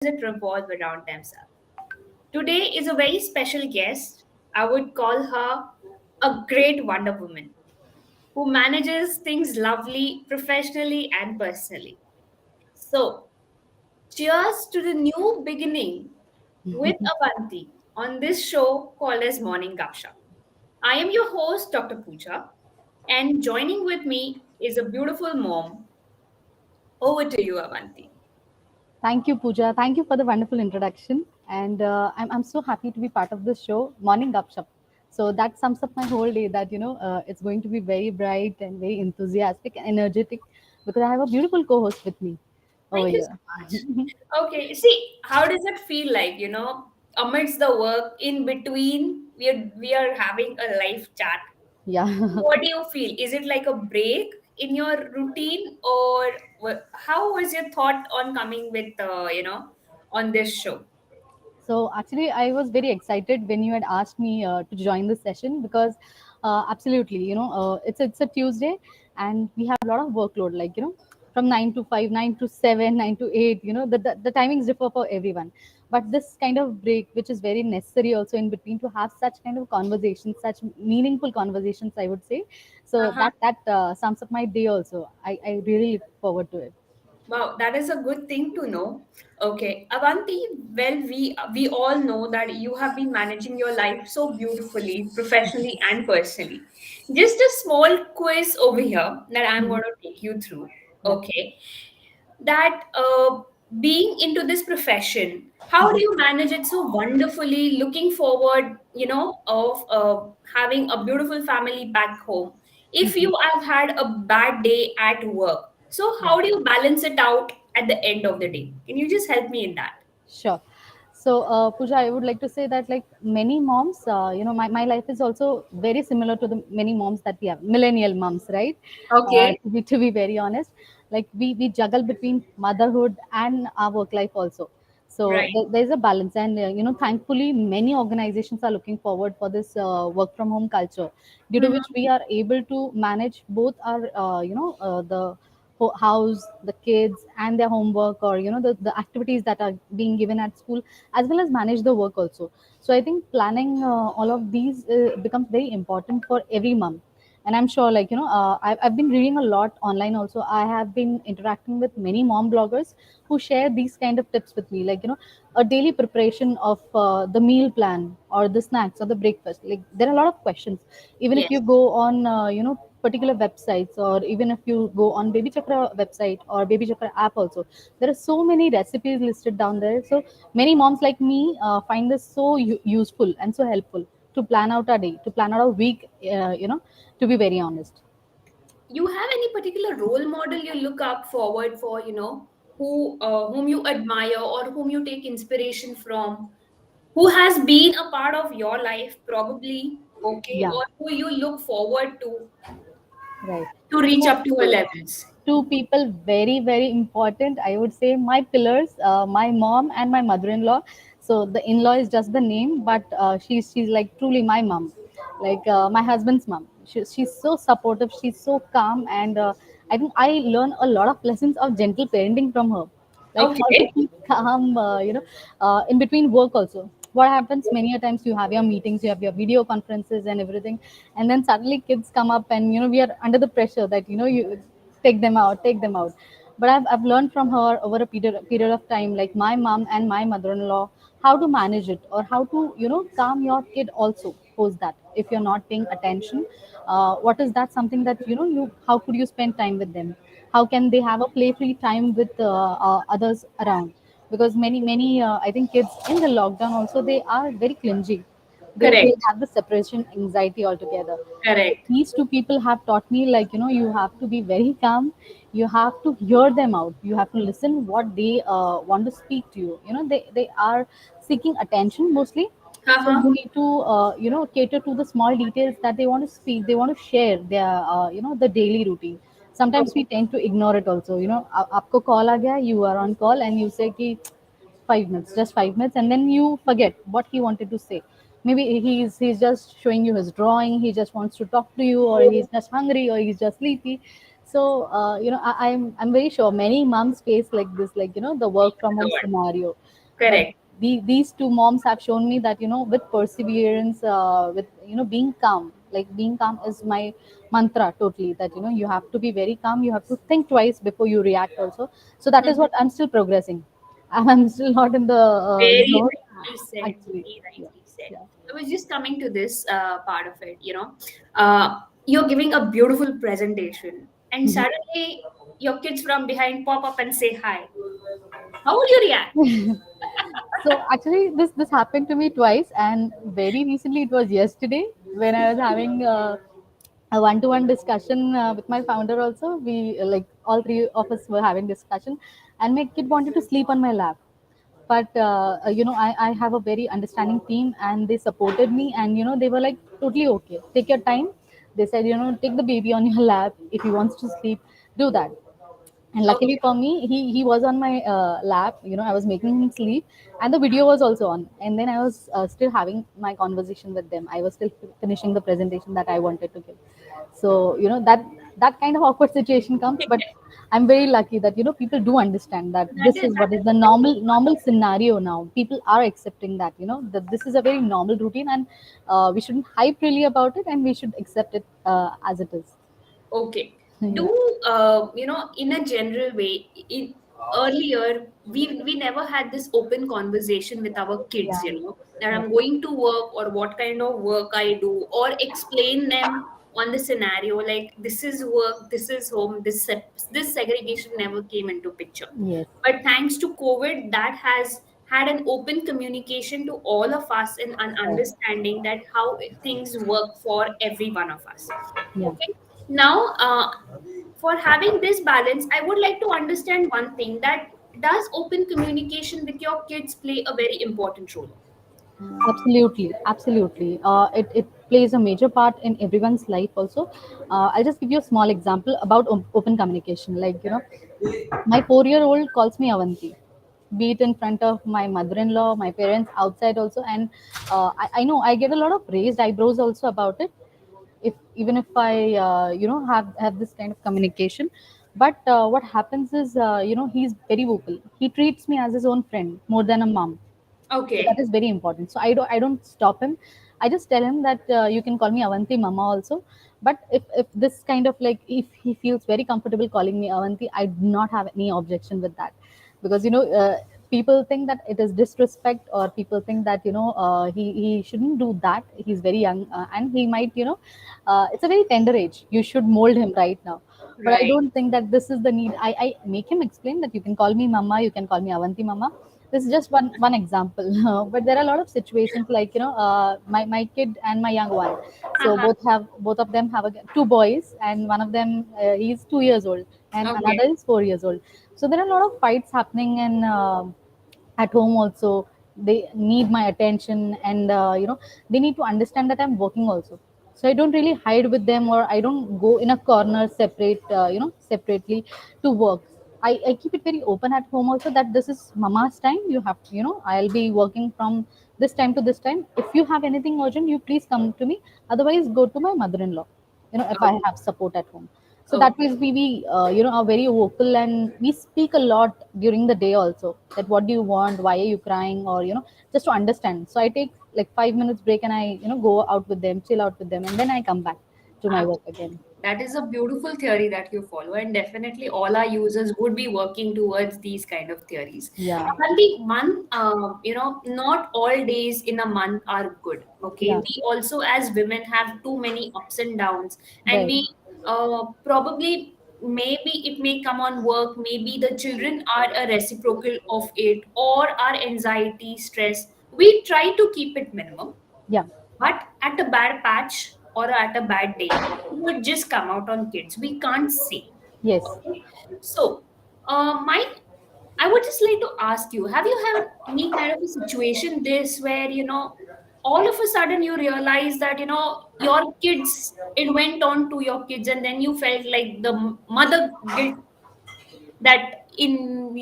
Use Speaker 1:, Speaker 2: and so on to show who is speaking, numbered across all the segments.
Speaker 1: it revolve around themselves. Today is a very special guest. I would call her a great Wonder Woman who manages things lovely professionally and personally. So, cheers to the new beginning with Avanti on this show called as Morning Gupshup. I am your host, Dr. Pooja, and joining with me is a beautiful mom. Over to you, Avanti.
Speaker 2: Thank you, Pooja. Thank you for the wonderful introduction. And I'm so happy to be part of this show, Morning Gupshup. So that sums up my whole day that, it's going to be very bright and very enthusiastic and energetic because I have a beautiful co host with me over
Speaker 1: Thank you
Speaker 2: here.
Speaker 1: so much. Okay, see, how does it feel like, amidst the work, in between, we are having a live chat.
Speaker 2: Yeah.
Speaker 1: What do you feel? Is it like a break in your routine, or how was your thought on coming with, on this show?
Speaker 2: So actually, I was very excited when you had asked me to join this session because absolutely, it's a Tuesday and we have a lot of workload. Like from 9 to 5, 9 to 7, 9 to 8. The timings differ for everyone. But this kind of break, which is very necessary also in between to have such kind of conversations, such meaningful conversations, I would say. So
Speaker 1: Uh-huh.
Speaker 2: that sums up my day also. I really look forward to it.
Speaker 1: Wow, that is a good thing to know. Okay, Avanti, well, we all know that you have been managing your life so beautifully, professionally and personally. Just a small quiz over here that I'm going
Speaker 2: Mhm.
Speaker 1: to take you through.
Speaker 2: Yeah.
Speaker 1: Okay, that being into this profession, how do you manage it so wonderfully? Looking forward, of having a beautiful family back home. If
Speaker 2: Mhm.
Speaker 1: you have had a bad day at work, so
Speaker 2: Yeah.
Speaker 1: how do you balance it out at the end of the day? Can you just help me in that?
Speaker 2: Sure. So, Pooja, I would like to say that like many moms, my life is also very similar to the many moms that we have, millennial moms, right?
Speaker 1: Okay.
Speaker 2: To be very honest, like we juggle between motherhood and our work life also. So
Speaker 1: Right.
Speaker 2: there's a balance, and thankfully, many organizations are looking forward for this work from home culture, due to which
Speaker 1: Mhm.
Speaker 2: we are able to manage both our, the house, the kids and their homework, or the activities that are being given at school, as well as manage the work also. So I think planning all of these becomes very important for every mom. And I'm sure, like I've been reading a lot online also. I have been interacting with many mom bloggers who share these kind of tips with me, like a daily preparation of the meal plan or the snacks or the breakfast. Like there are a lot of questions. Even if
Speaker 1: Yes.
Speaker 2: you go on particular websites, or even if you go on Baby Chakra website or Baby Chakra app also, there are so many recipes listed down there. So many moms like me find this so useful and so helpful to plan out our day, to plan out a week, to be very honest.
Speaker 1: You have any particular role model you look up forward for, whom you admire or whom you take inspiration from, who has been a part of your life probably, okay,
Speaker 2: Yeah,
Speaker 1: or who you look forward
Speaker 2: right.
Speaker 1: to reach
Speaker 2: So
Speaker 1: up to her levels?
Speaker 2: two people very very important, I would say, my pillars, my mom and my mother-in-law. So the in-law is just the name, but she's like truly my mom, like my husband's mom. She's so supportive, she's so calm, and I think I learn a lot of lessons of gentle parenting from her, like how to
Speaker 1: Okay.
Speaker 2: keep calm, in between work also. What happens many a times, you have your meetings, you have your video conferences and everything, and then suddenly kids come up, and we are under the pressure that you take them out. But I've learned from her over a period of time, like my mom and my mother-in-law, how to manage it, or how to calm your kid also post that. If you're not paying attention, what is that something that you how could you spend time with them? How can they have a play free time with others around? Because many I think kids in the lockdown also, they are very clingy. They
Speaker 1: Correct.
Speaker 2: have the separation anxiety altogether. So
Speaker 1: Correct.
Speaker 2: these two people have taught me, like you have to be very calm. You have to hear them out. You have to listen what they want to speak to you. They are seeking attention mostly. So
Speaker 1: Uh-huh.
Speaker 2: you need to cater to the small details that they want to speak, they want to share their the daily routine. Sometimes we
Speaker 1: Okay.
Speaker 2: tend to ignore it also. आपको call आ गया, you are on call, and you say कि 5 minutes, just 5 minutes, and then you forget what he wanted to say. Maybe he's just showing you his drawing, he just wants to talk to you, or he's just hungry, or he's just sleepy. So I'm very sure many moms face like this, like the work from home
Speaker 1: God.
Speaker 2: scenario. But
Speaker 1: Correct.
Speaker 2: these two moms have shown me that with perseverance, with being calm. Like being calm is my mantra totally. That you have to be very calm. You have to think twice before you react. Also, so that is
Speaker 1: Mhm.
Speaker 2: what I'm still progressing. I'm still not in the
Speaker 1: Very
Speaker 2: zone.
Speaker 1: rightly said.
Speaker 2: Actually,
Speaker 1: Very
Speaker 2: yeah,
Speaker 1: rightly said.
Speaker 2: yeah.
Speaker 1: I was just coming to this part of it. You're giving a beautiful presentation, and suddenly your kids from behind pop up and say hi. How would you react?
Speaker 2: So actually, this happened to me twice, and very recently it was yesterday when I was having a one-to-one discussion with my founder. Also, we like all three of us were having discussion, and my kid wanted to sleep on my lap. But I have a very understanding team, and they supported me, and they were like totally okay. Take your time. They said, take the baby on your lap. If he wants to sleep, do that. And luckily
Speaker 1: Okay.
Speaker 2: for me, he was on my lap. I was making him sleep, and the video was also on. And then I was still having my conversation with them. I was still finishing the presentation that I wanted to give. So that kind of awkward situation comes, but I'm very lucky that people do understand that this is
Speaker 1: That
Speaker 2: what is
Speaker 1: is
Speaker 2: the
Speaker 1: the best part
Speaker 2: normal
Speaker 1: of it.
Speaker 2: scenario now. People are accepting that that this is a very normal routine, and we shouldn't hype really about it, and we should accept it as it is.
Speaker 1: Okay. Do
Speaker 2: Yeah,
Speaker 1: in a general way, in earlier we never had this open conversation with our kids,
Speaker 2: yeah,
Speaker 1: that
Speaker 2: yeah,
Speaker 1: I'm going to work or what kind of work I do, or explain them on the scenario like this is work, this is home, this segregation never came into picture.
Speaker 2: yes,
Speaker 1: But thanks to COVID, that has had an open communication to all of us and an
Speaker 2: right.
Speaker 1: understanding that how things work for every one of us.
Speaker 2: Yeah.
Speaker 1: Okay. Now, for having this balance, I would like to understand one thing, that does open communication with your kids play a very important role?
Speaker 2: Absolutely, absolutely. It plays a major part in everyone's life. Also, I'll just give you a small example about open communication. Like my 4-year-old calls me Avanti, be it in front of my mother-in-law, my parents, outside also, and I know I get a lot of raised eyebrows also about it. If even if I have this kind of communication, but what happens is he's very vocal. He treats me as his own friend more than a mom. So that
Speaker 1: Okay.
Speaker 2: is very important. So I don't stop him. I just tell him that you can call me Avanti Mama also. But if this kind of like, if he feels very comfortable calling me Avanti, I do not have any objection with that, because people think that it is disrespect, or people think that he shouldn't do that. He's very young, and he might it's a very tender age. You should mold him right now. But I
Speaker 1: Right.
Speaker 2: don't think that this is the need. I make him explain that you can call me Mama, you can call me Avanti Mama. This is just one example. But there are a lot of situations like my kid and my young one. So
Speaker 1: Uh-huh.
Speaker 2: both of them have two boys, and one of them he's 2 years old, and
Speaker 1: Okay.
Speaker 2: another is 4 years old. So there are a lot of fights happening, and at home also they need my attention, and they need to understand that I'm working also. So I don't really hide with them, or I don't go in a corner separately to work. I keep it very open at home also, that this is mama's time. You have to, I'll be working from this time to this time. If you have anything urgent, you please come to me. Otherwise, go to my mother-in-law, if I
Speaker 1: Okay.
Speaker 2: have support at home. So that
Speaker 1: Okay.
Speaker 2: way we are very vocal, and we speak a lot during the day also, that what do you want, why are you crying, or just to understand. So I take like 5 minutes break, and I go out with them, chill out with them, and then I come back to my work again.
Speaker 1: That is a beautiful theory that you follow, and definitely all our users would be working towards these kind of theories.
Speaker 2: Yeah,
Speaker 1: But the month, not all days in a month are good. Okay,
Speaker 2: yeah,
Speaker 1: we also as women have too many ups and downs, and
Speaker 2: right,
Speaker 1: we probably, maybe it may come on work, maybe the children are a reciprocal of it, or our anxiety, stress. We try to keep it minimum,
Speaker 2: yeah,
Speaker 1: but at a bad patch or at a bad day, it would just come out on kids. We can't see.
Speaker 2: yes.
Speaker 1: Okay. So, Mike, I would just like to ask you, have you had any kind of a situation this where, all of a sudden you realize that, your kids, it went on to your kids, and then you felt like the mother guilt that in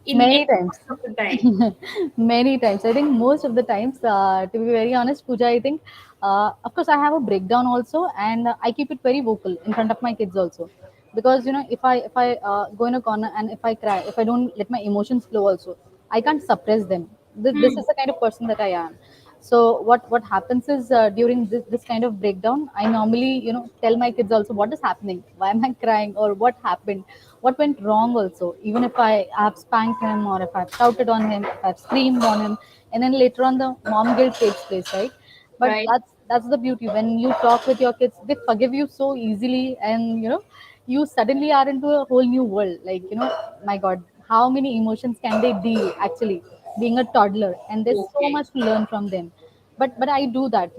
Speaker 2: Many
Speaker 1: any
Speaker 2: times.
Speaker 1: point of the time.
Speaker 2: Many times. I think most of the times, to be very honest, Pooja, I think, of course, I have a breakdown also, and I keep it very vocal in front of my kids also. because if I go in a corner and if I cry, if I don't let my emotions flow also, I can't suppress them. This
Speaker 1: Hmm.
Speaker 2: is the kind of person that I am. So what happens is, during this kind of breakdown, I normally tell my kids also what is happening, why am I crying, or what happened, what went wrong also, even if I have spanked him or if I've shouted on him, if I've screamed on him, and then later on the mom guilt takes place, right? But
Speaker 1: Right.
Speaker 2: that's the beauty. When you talk with your kids, they forgive you so easily, and you suddenly are into a whole new world. Like, my God, how many emotions can they deal actually, being a toddler? And there's so
Speaker 1: Okay.
Speaker 2: much to learn from them. But I do that,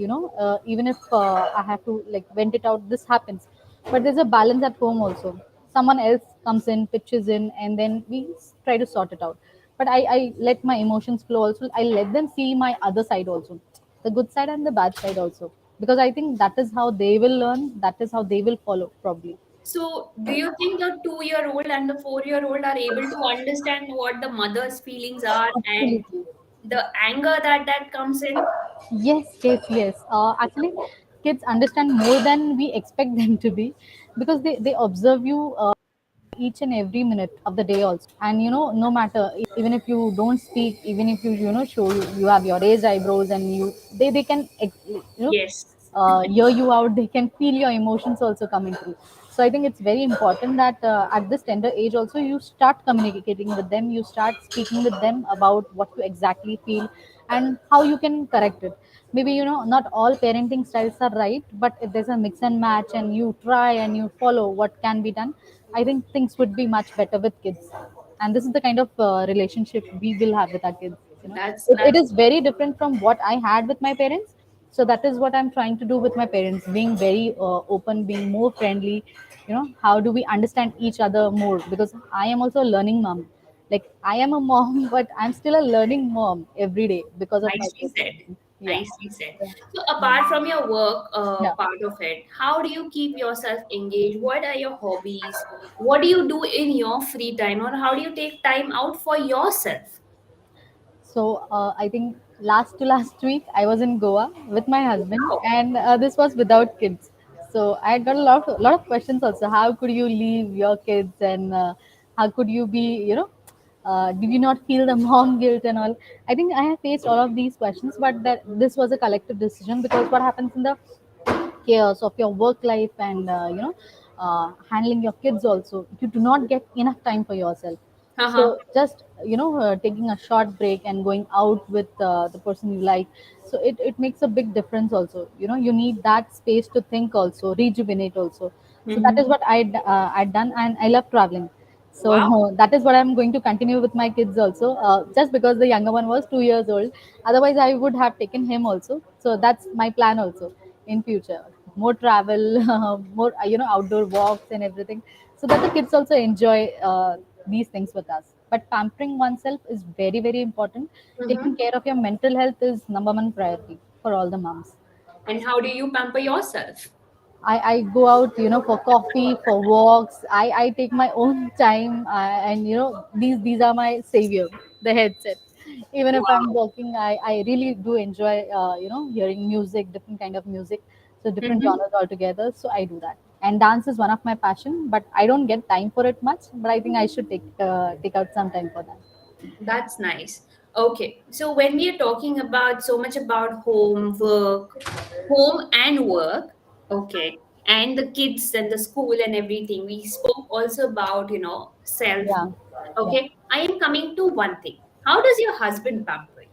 Speaker 2: even if I have to like vent it out. This happens, but there's a balance at home also. Someone else comes in, pitches in, and then we try to sort it out. But I let my emotions flow also. I let them see my other side also, the good side and the bad side also, because I think that is how they will learn, that is how they will follow probably.
Speaker 1: So, do you think the 2-year-old and the 4-year-old are able to understand what the mother's feelings are and
Speaker 2: Absolutely.
Speaker 1: the anger that comes in?
Speaker 2: Yes. Actually, kids understand more than we expect them to be, because they observe you each and every minute of the day also. And no matter, even if you don't speak, even if show you have your raised eyebrows, and they can
Speaker 1: Yes.
Speaker 2: hear you out, they can feel your emotions also coming through. So I think it's very important that at this tender age also you start communicating with them, you start speaking with them about what you exactly feel and how you can correct it. Maybe not all parenting styles are right, but if there's a mix and match and you try and you follow what can be done, I think things would be much better with kids. And this is the kind of relationship we will have with our kids. It
Speaker 1: That's
Speaker 2: is very different from what I had with my parents. So that is what I'm trying to do with my parents, being very open, being more friendly. How do we understand each other more, because I am also a learning mom. Like, I am a mom but I'm still a learning mom every day because of my
Speaker 1: nicely
Speaker 2: kids.
Speaker 1: said.
Speaker 2: Yeah.
Speaker 1: Nicely said. So, apart from your work
Speaker 2: Yeah.
Speaker 1: part of it, how do you keep yourself engaged? What are your hobbies? What do you do in your free time, or how do you take time out for yourself?
Speaker 2: So I think last to last week I was in Goa with my husband,
Speaker 1: Wow.
Speaker 2: and this was without kids. So I got a lot of questions also. How could you leave your kids, and how could you be, did you not feel the mom guilt and all? I think I have faced all of these questions, but that this was a collective decision, because what happens in the chaos of your work life and handling your kids also, you do not get enough time for yourself.
Speaker 1: Uh-huh.
Speaker 2: So just taking a short break and going out with the person you like, so it makes a big difference also. You need that space to think also, rejuvenate also. So that
Speaker 1: Mm-hmm.
Speaker 2: is what I'd done, and I love traveling. So
Speaker 1: Wow.
Speaker 2: that is what I'm going to continue with my kids also. Just because the younger one was 2 years old, otherwise I would have taken him also. So that's my plan also in future. More travel, more outdoor walks and everything, so that the kids also enjoy these things with us. But pampering oneself is very very important.
Speaker 1: Mm-hmm.
Speaker 2: Taking care of your mental health is number one priority for all the moms.
Speaker 1: And how do you pamper yourself?
Speaker 2: I go out, for coffee, for walks. I take my own time, and these are my savior, the headset. Even if I'm
Speaker 1: Wow.
Speaker 2: walking, I really do enjoy, hearing music, different kind of music, so different
Speaker 1: Mm-hmm.
Speaker 2: genres altogether. So I do that. And dance is one of my passion, but I don't get time for it much. But I think I should take out some time for that.
Speaker 1: That's nice. Okay. So when we are talking about so much about home, work, home and work, okay, and the kids and the school and everything, we spoke also about, self.
Speaker 2: Yeah, yeah.
Speaker 1: Okay. I am coming to one thing. How does your husband pamper you?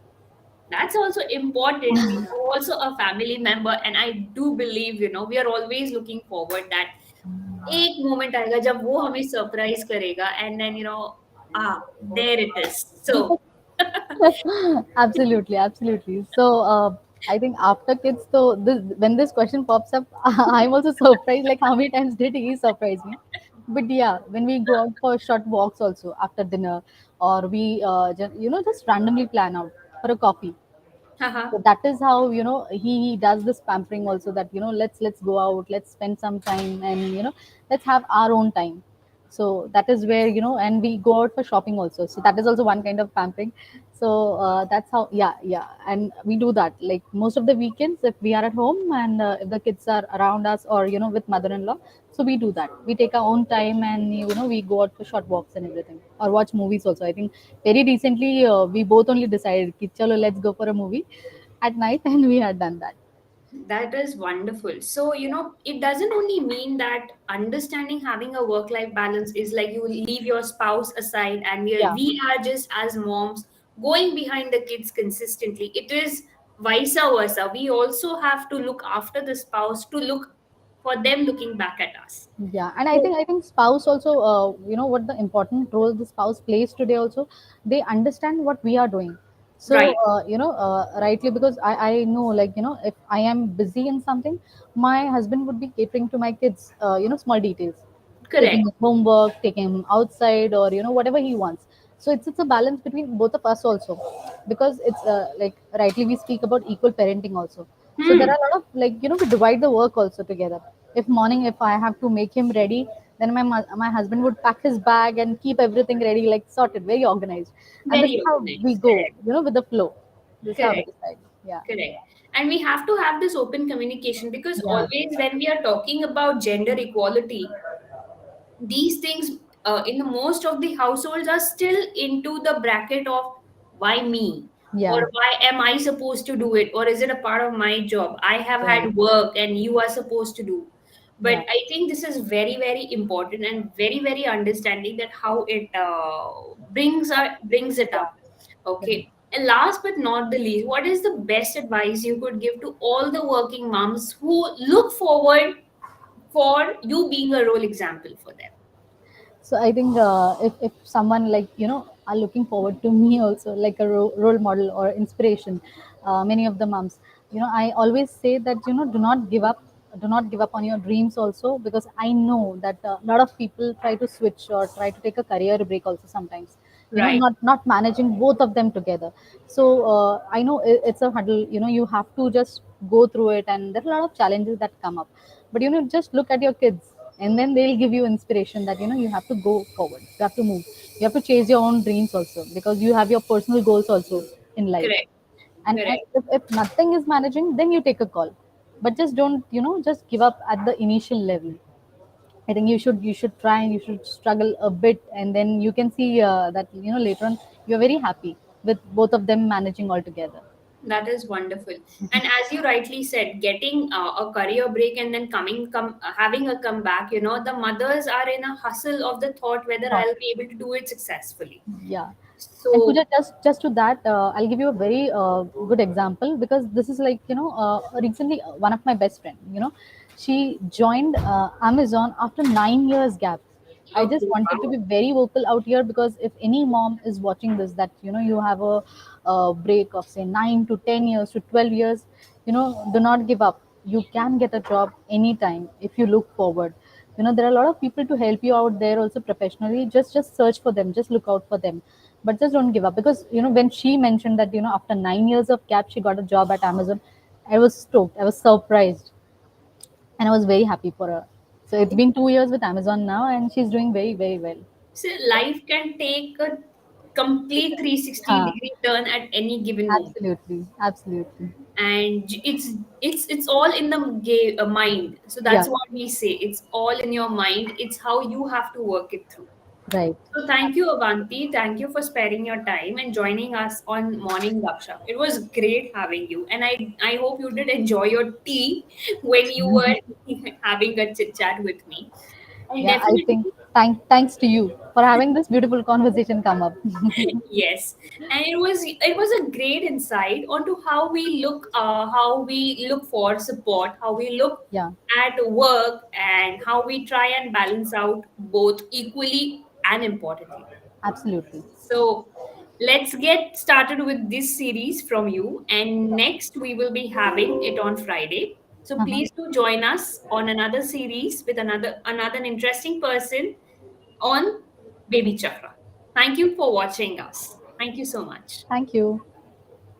Speaker 1: That's also important. We are also a family member, and I do believe, we are always looking forward that एक moment आएगा जब वो हमें surprise करेगा and then ah there it is. So
Speaker 2: Absolutely, absolutely. So I think after kids, so when this question pops up, I'm also surprised. Like, how many times did he surprise me? But yeah, when we go out for short walks also after dinner, or we just randomly plan out for a coffee.
Speaker 1: haha.
Speaker 2: So that is how he does this pampering also. That let's go out, let's spend some time, and let's have our own time. So that is where, and we go out for shopping also. So that is also one kind of pampering. So that's how, yeah, yeah. And we do that like most of the weekends if we are at home, and if the kids are around us, or, with mother-in-law. So we do that. We take our own time, and, we go out for short walks and everything, or watch movies also. I think very recently we both only decided, "Ki chalo, let's go for a movie at night," and we had done that.
Speaker 1: That is wonderful. So, it doesn't only mean that understanding having a work life balance is like you leave your spouse aside and
Speaker 2: Yeah.
Speaker 1: we are just as moms going behind the kids consistently. It is vice versa. We also have to look after the spouse to look for them looking back at us.
Speaker 2: Yeah, and I
Speaker 1: So,
Speaker 2: think spouse also, what the important role the spouse plays today also, they understand what we are doing. So
Speaker 1: right,
Speaker 2: rightly, because I know, like, if I am busy in something, my husband would be catering to my kids, small details, taking
Speaker 1: correct.
Speaker 2: his homework, taking him outside, or, whatever he wants. So it's a balance between both of us also, because it's like rightly we speak about equal parenting also. So there
Speaker 1: Hmm,
Speaker 2: are a lot of, like, we divide the work also together. If morning, if I have to make him ready, then my husband would pack his bag and keep everything ready, like sorted, very organized. And this is
Speaker 1: very
Speaker 2: how we
Speaker 1: organized.
Speaker 2: go,
Speaker 1: Correct,
Speaker 2: with the flow. This is how we
Speaker 1: correct.
Speaker 2: decide. Yeah.
Speaker 1: Correct. And we have to have this open communication because
Speaker 2: Yeah.
Speaker 1: always when we are talking about gender equality, these things in the most of the households are still into the bracket of why me, or
Speaker 2: Yeah.
Speaker 1: why am I supposed to do it, or is it a part of my job? I have
Speaker 2: Right.
Speaker 1: had work and you are supposed to do. But
Speaker 2: Yeah.
Speaker 1: I think this is very very important and very very understanding that how it brings it
Speaker 2: Yeah.
Speaker 1: up.
Speaker 2: Right.
Speaker 1: Okay. And last but not the least, what is the best advice you could give to all the working moms who look forward for you being a role example for them?
Speaker 2: So I think if someone, like, are looking forward to me also, like a role model or inspiration, many of the moms, I always say that, do not give up on your dreams also, because I know that a lot of people try to switch or try to take a career break also sometimes,
Speaker 1: Right.
Speaker 2: not managing both of them together. So I know it's a hurdle, you have to just go through it, and there are a lot of challenges that come up. But, just look at your kids, and then they'll give you inspiration that, you have to go forward, you have to move, you have to chase your own dreams also, because you have your personal goals also in life.
Speaker 1: Correct.
Speaker 2: And
Speaker 1: Correct.
Speaker 2: if nothing is managing, then you take a call, but just don't, just give up at the initial level. I think you should try, and you should struggle a bit, and then you can see that, later on you're very happy with both of them managing all together.
Speaker 1: That is wonderful. And as you rightly said, getting a career break and then having a comeback, the mothers are in a hustle of the thought whether
Speaker 2: Thought.
Speaker 1: I'll be able to do it successfully.
Speaker 2: Yeah. And
Speaker 1: So,
Speaker 2: Pooja, just to that, I'll give you a very good example, because this is like, recently one of my best friend, she joined Amazon after 9 years gap. I just
Speaker 1: okay,
Speaker 2: wanted to
Speaker 1: wow.
Speaker 2: be very vocal out here, because if any mom is watching this, that, you have a break of say 9 to 10 years to 12 years, do not give up. You can get a job anytime if you look forward. There are a lot of people to help you out there also professionally. Just search for them, just look out for them, but just don't give up, because, when she mentioned that, after 9 years of gap she got a job at Amazon, I was stoked, I was surprised, and I was very happy for her. So it's been 2 years with Amazon now, and she's doing very, very well.
Speaker 1: So life can take a complete 360
Speaker 2: Ha,
Speaker 1: degree turn at any given moment.
Speaker 2: absolutely, absolutely.
Speaker 1: And it's all in the mind. So
Speaker 2: Yeah.
Speaker 1: that's what we say. It's all in your mind. It's how you have to work it through.
Speaker 2: Right.
Speaker 1: So thank you, Avanti. Thank you for sparing your time and joining us on Morning Gupshup. It was great having you, and I hope you did enjoy your tea when you were having a chit chat with me. And
Speaker 2: Yeah, I think,
Speaker 1: definitely,
Speaker 2: thanks to you for having this beautiful conversation come up.
Speaker 1: yes. And it was a great insight onto how we look for support, how we look
Speaker 2: Yeah,
Speaker 1: at work, and how we try and balance out both equally and importantly.
Speaker 2: absolutely.
Speaker 1: So let's get started with this series from you. And next, we will be having it on Friday. So
Speaker 2: Uh-huh.
Speaker 1: please do join us on another series with another interesting person on Baby Chakra. Thank you for watching us. Thank you so much.
Speaker 2: Thank you.